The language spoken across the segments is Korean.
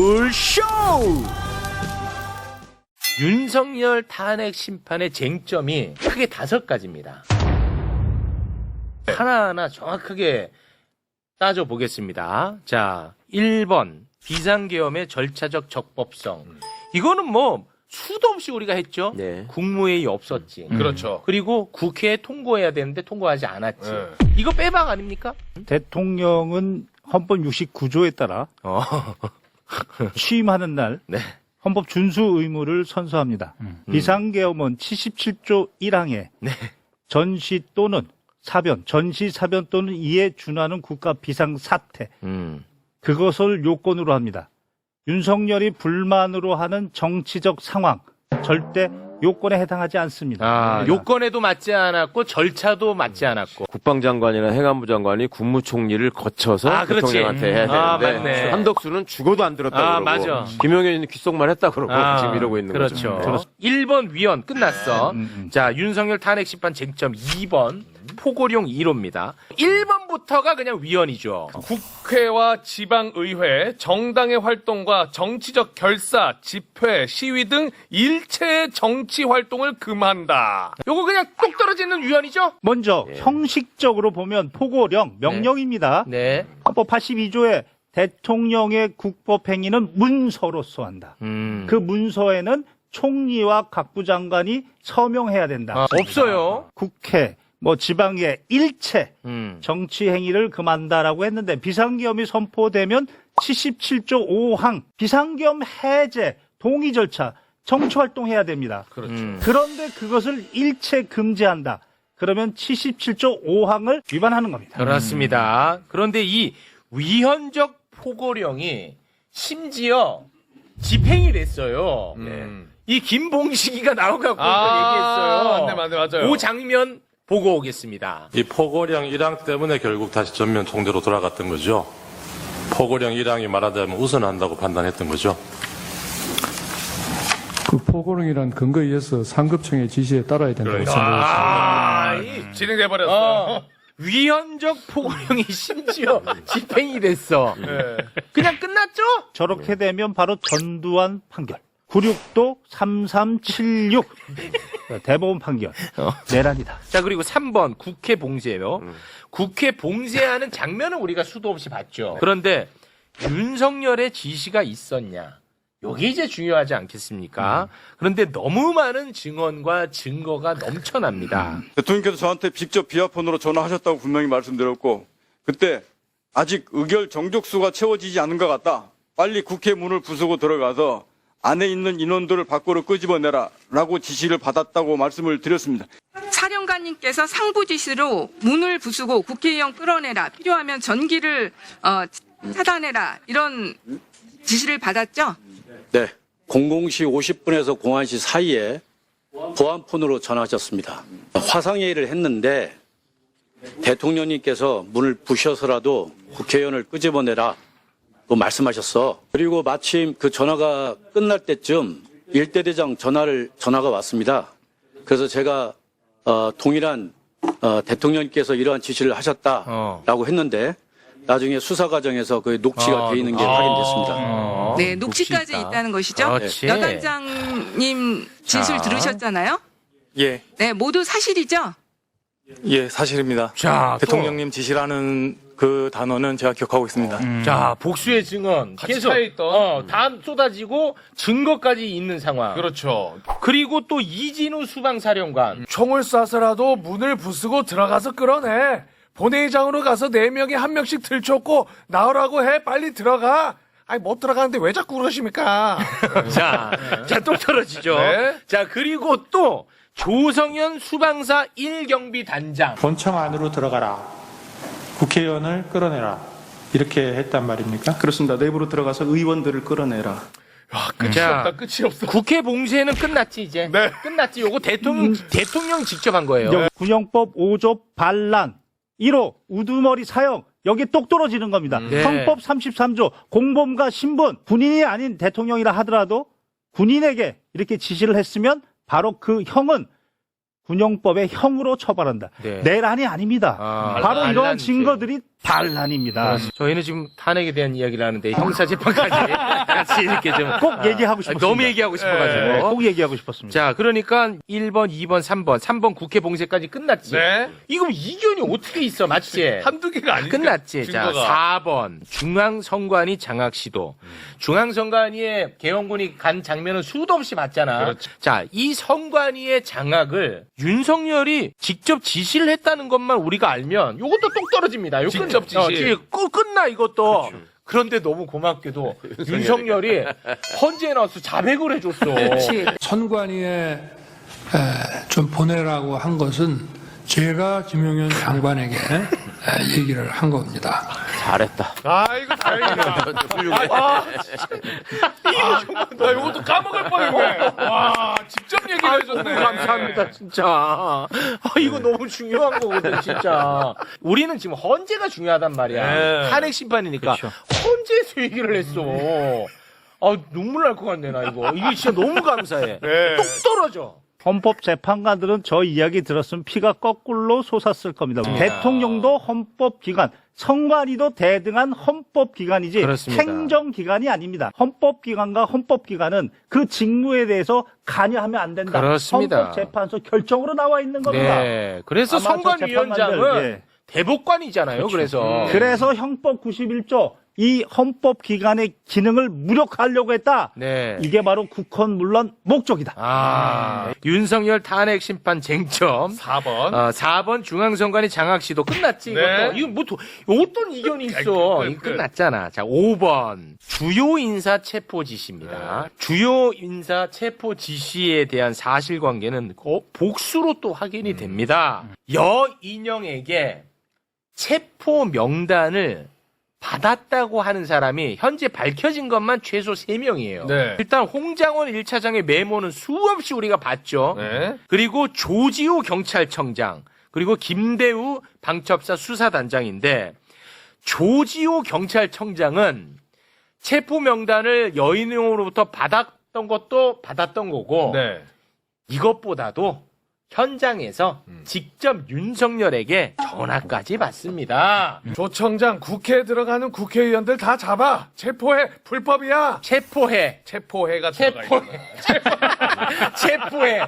굴쇼! 윤석열 탄핵 심판의 쟁점이 크게 5가지입니다. 하나하나 정확하게 따져보겠습니다. 자, 1번 비상계엄의 절차적 적법성. 이거는 뭐 수도 없이 우리가 했죠. 네. 국무회의 없었지. 그렇죠. 그리고 국회에 통과해야 되는데 통과하지 않았지. 네. 이거 빼박 아닙니까? 대통령은 헌법 69조에 따라 취임하는 날 네. 헌법 준수 의무를 선서합니다. 비상계엄은 77조 1항에 네. 전시 또는 사변, 전시 사변 또는 이에 준하는 국가 비상사태 그것을 요건으로 합니다. 윤석열이 불만으로 하는 정치적 상황 절대 요건에 해당하지 않습니다. 아, 요건에도 맞지 않았고 절차도 맞지 않았고. 국방장관이나 행안부 장관이 국무총리를 거쳐서 그렇지. 대통령한테 해야 되는데 맞네. 한덕수는 죽어도 안 들었다고 그러고 맞아. 김용현은 귓속말 했다 그러고 지금 이러고 있는 그렇죠. 거죠. 1번 위헌 끝났어. 자, 윤석열 탄핵 심판 쟁점 2번 포고령 1호입니다. 1번부터가 그냥 위헌이죠. 국회와 지방의회, 정당의 활동과 정치적 결사, 집회, 시위 등 일체의 정치 활동을 금한다. 요거 그냥 똑 떨어지는 위헌이죠? 먼저 형식적으로 보면 포고령, 명령입니다. 네. 헌법 82조에 대통령의 국법행위는 문서로서 한다. 그 문서에는 총리와 각부 장관이 서명해야 된다. 없어요. 국회, 지방의 일체 정치 행위를 금한다라고 했는데 비상계엄이 선포되면 77조 5항 비상계엄 해제 동의 절차 정치 활동해야 됩니다. 그렇죠. 그런데 그것을 일체 금지한다. 그러면 77조 5항을 위반하는 겁니다. 그렇습니다. 그런데 이 위헌적 포고령이 심지어 집행이 됐어요. 이 김봉식이가 나와갖고 얘기했어요. 맞네, 맞아요. 그 장면 보고 오겠습니다. 이 포고령 1항 때문에 결국 다시 전면 통제로 돌아갔던 거죠. 포고령 1항이 말하자면 우선한다고 판단했던 거죠. 그 포고령이란 근거에 의해서 상급청의 지시에 따라야 된다고 생각했습니다. 진행돼 버렸어. 위헌적 포고령이 심지어 집행이 됐어. 그냥 끝났죠? 저렇게 되면 바로 전두환 판결. 96도 3376 대법원 판결 내란이다. 자, 그리고 3번 국회 봉쇄요. 국회 봉쇄하는 장면은 우리가 수도 없이 봤죠. 그런데 윤석열의 지시가 있었냐? 이게 이제 중요하지 않겠습니까? 그런데 너무 많은 증언과 증거가 넘쳐납니다. 대통령께서 저한테 직접 비아폰으로 전화하셨다고 분명히 말씀드렸고 그때 아직 의결 정족수가 채워지지 않은 것 같다. 빨리 국회 문을 부수고 들어가서 안에 있는 인원들을 밖으로 끄집어내라 라고 지시를 받았다고 말씀을 드렸습니다. 사령관님께서 상부 지시로 문을 부수고 국회의원 끌어내라, 필요하면 전기를 차단해라 이런 지시를 받았죠? 네. 00시 50분에서 01시 사이에 보안폰으로 전화하셨습니다. 화상회의를 했는데 대통령님께서 문을 부셔서라도 국회의원을 끄집어내라 또 말씀하셨어. 그리고 마침 그 전화가 끝날 때쯤 일대대장 전화가 왔습니다. 그래서 제가 동일한 대통령님께서 이러한 지시를 하셨다라고 했는데 나중에 수사 과정에서 그 녹취가 돼 있는 게 확인됐습니다. 네, 녹취까지 있다는 것이죠. 그렇지. 여단장님 진술 들으셨잖아요. 예, 네, 모두 사실이죠. 예, 사실입니다. 자, 대통령님 지시라는 그 단어는 제가 기억하고 있습니다. 자, 복수의 증언 같이 계속 차여있던. 다 쏟아지고 증거까지 있는 상황. 그렇죠. 그리고 또 이진우 수방사령관. 총을 쏴서라도 문을 부수고 들어가서 끌어내. 본회의장으로 가서 4명이 1명씩 들쳤고 나오라고 해. 빨리 들어가. 아니 못 들어가는데 왜 자꾸 그러십니까? 자, 또 떨어지죠. 네. 자, 그리고 또 조성현 수방사 1경비 단장. 본청 안으로 들어가라. 국회의원을 끌어내라. 이렇게 했단 말입니까? 그렇습니다. 내부로 들어가서 의원들을 끌어내라. 끝이 자, 없다. 끝이 없어. 국회 봉쇄는 끝났지 이제. 네. 끝났지. 요거 대통령 직접 한 거예요. 군영법 5조 반란 1호 우두머리 사형 여기 똑 떨어지는 겁니다. 네. 헌법 33조 공범과 신분 군인이 아닌 대통령이라 하더라도 군인에게 이렇게 지시를 했으면 바로 그 형은 군용법의 형으로 처벌한다. 네. 내란이 아닙니다. 바로 이러한 반란죄. 증거들이 반란입니다. 저희는 지금 탄핵에 대한 이야기를 하는데 형사재판까지 같이 이렇게 좀 꼭 얘기하고 싶었습니다. 너무 얘기하고 싶어가지고. 네, 꼭 얘기하고 싶었습니다. 자, 그러니까 1번, 2번, 3번 국회 봉쇄까지 끝났지. 네. 이거 이견이 어떻게 있어, 맞지? 한두 개가 아니지. 끝났지. 자, 증거가. 4번 중앙선관위 장악 시도. 중앙선관위에 개헌군이 간 장면은 수도 없이 봤잖아. 그렇죠. 자, 이 선관위의 장악을 윤석열이 직접 지시를 했다는 것만 우리가 알면 이것도 똑 떨어집니다. 요 직접 지시. 끝나 이것도. 그런데 너무 고맙게도 윤석열이 헌재에 나와서 자백을 해줬어. 선관위에 좀 보내라고 한 것은 제가 김용현 장관에게 얘기를 한 겁니다. 잘했다. 아이고 다행이다. 아, 나 이것도 까먹을 뻔했네. 와, 직접 얘기를 해줬네. 감사합니다, 진짜. 아, 이거 너무 중요한 거거든, 진짜. 우리는 지금 헌재가 중요하단 말이야. 네. 탄핵 심판이니까. 헌재에서 얘기를 했어. 아, 눈물 날 것 같네, 나 이거. 이게 진짜 너무 감사해. 네. 똑 떨어져. 헌법재판관들은 저 이야기 들었으면 피가 거꾸로 솟았을 겁니다. 대통령도 헌법기관, 선관위도 대등한 헌법기관이지 그렇습니다. 행정기관이 아닙니다. 헌법기관과 헌법기관은 그 직무에 대해서 관여하면 안 된다. 그렇습니다. 헌법재판소 결정으로 나와 있는 겁니다. 네. 그래서 아마 저 선관위원장은 재판관들, 예. 대법관이잖아요, 그래서 형법 91조 이 헌법기관의 기능을 무력화하려고 했다. 네. 이게 바로 국헌 물론 목적이다. 아, 윤석열 탄핵 심판 쟁점. 4번. 4번 중앙선관위 장악 시도 끝났지. 네. 이거 뭐 어떤 이견이 있어? 이거 끝났잖아. 자, 5번 주요 인사 체포 지시입니다. 주요 인사 체포 지시에 대한 사실관계는 복수로 또 확인이 됩니다. 여인영에게 체포 명단을 받았다고 하는 사람이 현재 밝혀진 것만 최소 3명이에요. 네. 일단 홍장원 1차장의 메모는 수없이 우리가 봤죠. 네. 그리고 조지호 경찰청장, 그리고 김대우 방첩사 수사단장인데 조지호 경찰청장은 체포 명단을 여인으로부터 받았던 것도 받았던 거고 네. 이것보다도 현장에서 직접 윤석열에게 전화까지 받습니다. 조 청장 국회에 들어가는 국회의원들 다 잡아. 체포해. 불법이야. 체포해. 체포해가 들어가 있구나. 체포해.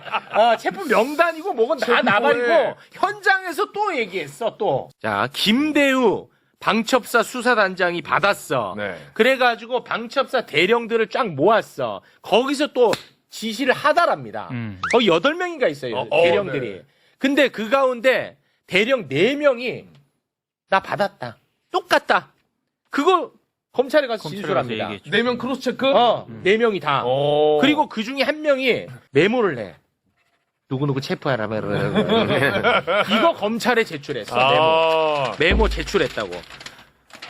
체포 명단이고 뭐건 다 체포해. 나발이고 현장에서 또 얘기했어 또. 자, 김대우 방첩사 수사단장이 받았어. 네. 그래가지고 방첩사 대령들을 쫙 모았어. 거기서 또 지시를 하다랍니다. 거의 8명인가 있어요. 대령들이. 네. 근데 그 가운데 대령 4명이 나 받았다. 똑같다. 그거 검찰에 가서 진술합니다. 4명 크로스 체크? 4명이 다. 오. 그리고 그 중에 한 명이 메모를 해. 누구누구 체포하라. 이거 검찰에 제출했어. 메모 제출했다고.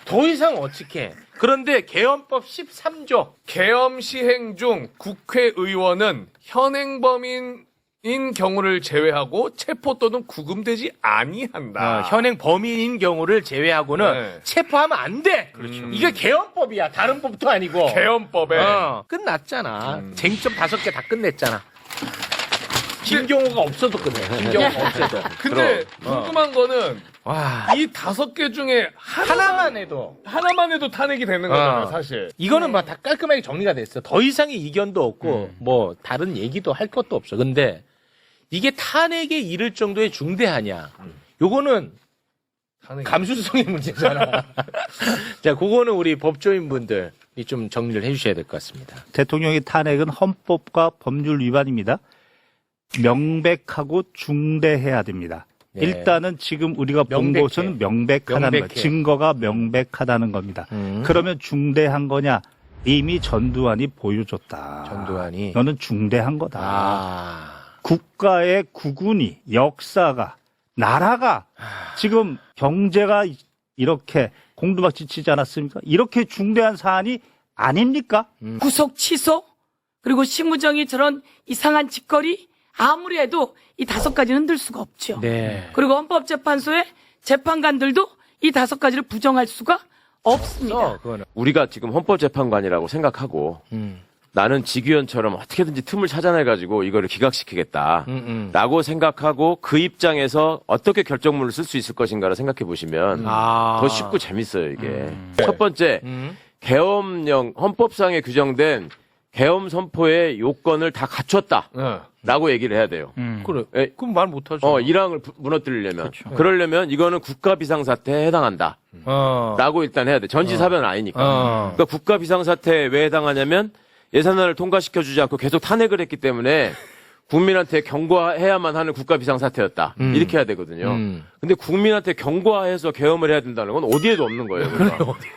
더 이상 어떻게? 그런데 개헌법 13조 계엄 시행 중 국회의원은 현행범인인 경우를 제외하고 체포 또는 구금되지 아니한다. 현행 범인인 경우를 제외하고는 네. 체포하면 안 돼. 이게 개헌법이야. 다른 법도 아니고. 계엄법에 끝났잖아. 쟁점 5개 다 끝냈잖아. 김경호가 없어도 끝내. 김경호가 없어도. 근데 궁금한 거는 와. 이 5개 중에 하나만 해도 탄핵이 되는 거잖아요, 사실. 이거는 막 다 깔끔하게 정리가 됐어. 더 이상의 이견도 없고 뭐 다른 얘기도 할 것도 없어. 근데 이게 탄핵에 이를 정도의 중대하냐? 요거는 감수성의 문제잖아. 자, 그거는 우리 법조인분들이 좀 정리를 해주셔야 될 것 같습니다. 대통령의 탄핵은 헌법과 법률 위반입니다. 명백하고 중대해야 됩니다. 네. 일단은 지금 우리가 본 명백해. 것은 명백하다는 명백해. 거예요. 증거가 명백하다는 겁니다. 그러면 중대한 거냐? 이미 전두환이 보여줬다. 전두환이. 너는 중대한 거다. 아. 국가의 국운이, 역사가, 나라가 지금 경제가 이렇게 공두박질 치지 않았습니까? 이렇게 중대한 사안이 아닙니까? 구속 취소 그리고 심우정이 저런 이상한 짓거리 아무리 해도 이 5가지는 흔들 수가 없죠. 네. 그리고 헌법재판소의 재판관들도 이 5가지를 부정할 수가 없습니다. 그거는. 우리가 지금 헌법재판관이라고 생각하고 나는 지규현처럼 어떻게든지 틈을 찾아내가지고 이거를 기각시키겠다. 라고 생각하고 그 입장에서 어떻게 결정문을 쓸 수 있을 것인가를 생각해 보시면 더 쉽고 재밌어요, 이게. 첫 번째, 계엄령, 헌법상에 규정된 계엄 선포의 요건을 다 갖췄다. 라고 얘기를 해야 돼요. 그래. 그럼 말 못하죠. 이랑을 무너뜨리려면. 그러려면 이거는 국가 비상사태에 해당한다. 라고 일단 해야 돼. 전시사변은 아니니까. 그러니까 국가 비상사태에 왜 해당하냐면 예산안을 통과시켜주지 않고 계속 탄핵을 했기 때문에 국민한테 경고해야만 하는 국가 비상사태였다. 이렇게 해야 되거든요. 근데 국민한테 경고해서 계엄을 해야 된다는 건 어디에도 없는 거예요.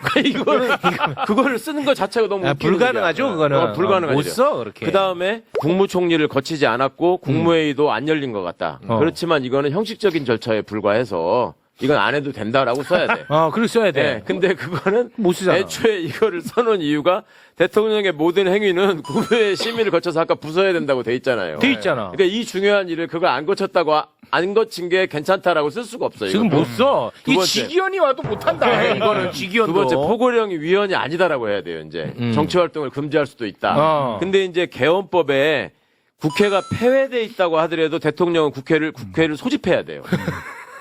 그러니까 그거를 쓰는 것 자체가 너무 웃기는 불가능하죠, 얘기야. 그거는. 불가능하죠. 못 써, 그렇게. 그 다음에 국무총리를 거치지 않았고 국무회의도 안 열린 것 같다. 그렇지만 이거는 형식적인 절차에 불과해서 이건 안 해도 된다라고 써야 돼. 그렇게 써야 돼. 네, 근데 그거는 못 쓰잖아. 애초에 이거를 써놓은 이유가 대통령의 모든 행위는 국무회의 심의를 거쳐서 아까 부서야 된다고 돼 있잖아요. 돼 있잖아. 그러니까 이 중요한 일을 그걸 안 거쳤다고 안 거친 게 괜찮다라고 쓸 수가 없어요. 지금 이거는. 못 써. 두 이 번째. 지기현이 와도 못한다. 이거는 지기현도. 두 번째, 포고령이 위헌이 아니다라고 해야 돼요, 이제. 정치활동을 금지할 수도 있다. 근데 이제 개헌법에 국회가 폐회돼 있다고 하더라도 대통령은 국회를 소집해야 돼요.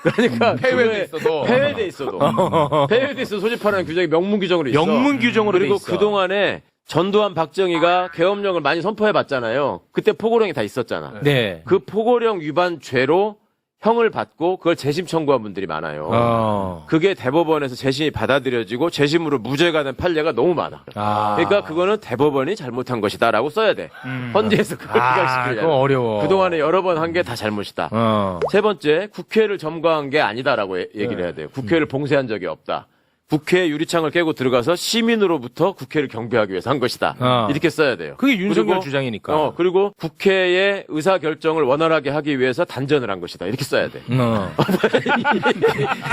그러니까 폐회돼 있어도 소집하라는 규정이 명문 규정으로 있어. 명문 규정으로 그리고 돼 있어. 그 동안에 전두환 박정희가 계엄령을 많이 선포해 봤잖아요. 그때 포고령이 다 있었잖아. 네. 그 포고령 위반 죄로 형을 받고 그걸 재심 청구한 분들이 많아요. 그게 대법원에서 재심이 받아들여지고 재심으로 무죄가 된 판례가 너무 많아. 그러니까 그거는 대법원이 잘못한 것이다라고 써야 돼. 헌재에서 그걸 기각시키려면. 그건 어려워. 그동안에 여러 번 한 게 다 잘못이다. 세 번째, 국회를 점거한 게 아니다라고 얘기를 해야 돼요. 국회를 봉쇄한 적이 없다. 국회 유리창을 깨고 들어가서 시민으로부터 국회를 경비하기 위해서 한 것이다. 이렇게 써야 돼요. 그게 윤석열 그리고, 주장이니까. 그리고 국회의 의사결정을 원활하게 하기 위해서 단전을 한 것이다. 이렇게 써야 돼.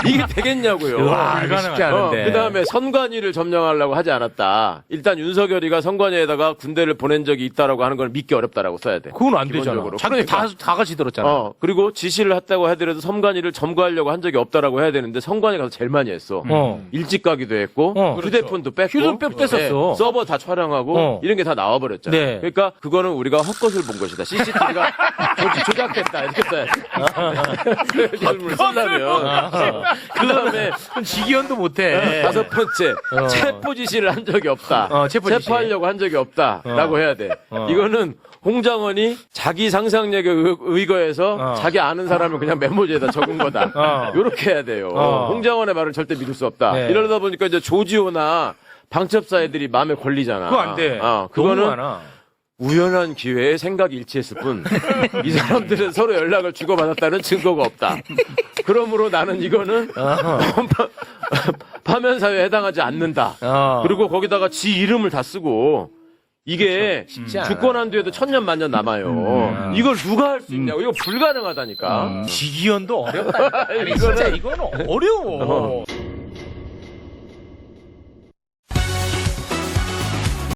이게 되겠냐고요. 와, 이거 쉽지 않은데. 그 다음에 선관위를 점령하려고 하지 않았다. 일단 윤석열이가 선관위에다가 군대를 보낸 적이 있다라고 하는 걸 믿기 어렵다라고 써야 돼. 그건 안 되잖아. 기본적으로. 자기 다 같이 들었잖아. 그리고 지시를 했다고 하더라도 선관위를 점거하려고 한 적이 없다라고 해야 되는데 선관위 가서 제일 많이 했어. 일찍 가기도 했고 휴대폰도 뺐고 휴대폰 뺐었어. 서버 다 촬영하고 이런 게 다 나와버렸잖아. 네. 그러니까 그거는 우리가 헛것을 본 것이다. CCTV가 조작했다 이렇게 써야지. 기술물을 쓰려면. 그 다음에 지기현도 못해. 다섯 번째 체포 지시를 한 적이 없다. 체포하려고 한 적이 없다라고 해야 돼. 이거는 홍장원이 자기 상상력에 의거해서 자기 아는 사람을 그냥 메모지에다 적은 거다. 요렇게 해야 돼요. 홍장원의 말을 절대 믿을 수 없다. 네. 이러다 보니까 이제 조지호나 방첩사 애들이 마음에 걸리잖아. 그거 안 돼. 그거는 너무 많아. 우연한 기회에 생각이 일치했을 뿐 이 사람들은 서로 연락을 주고받았다는 증거가 없다. 그러므로 나는 이거는 파면사회에 해당하지 않는다. 그리고 거기다가 지 이름을 다 쓰고 이게 주권한 뒤에도 천년 만년 남아요. 이걸 누가 할 수 있냐고. 이거 불가능하다니까. 지기현도 어렵다. 아니, 진짜 이거는 어려워.